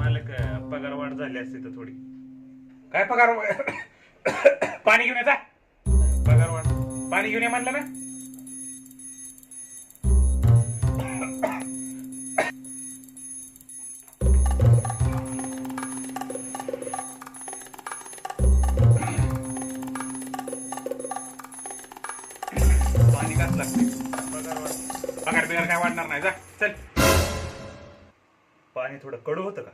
मालक पगार वाढ झाली असते तर थोडी. काय पगार पाणी घेऊन येता पगार वाढ. पाणी घेऊन ये म्हणलं ना. पाणी काच लागते. पगार वाढ. पगार बिगार काय वाढणार नाही. जा चल. पाणी थोडं कडू होतं का?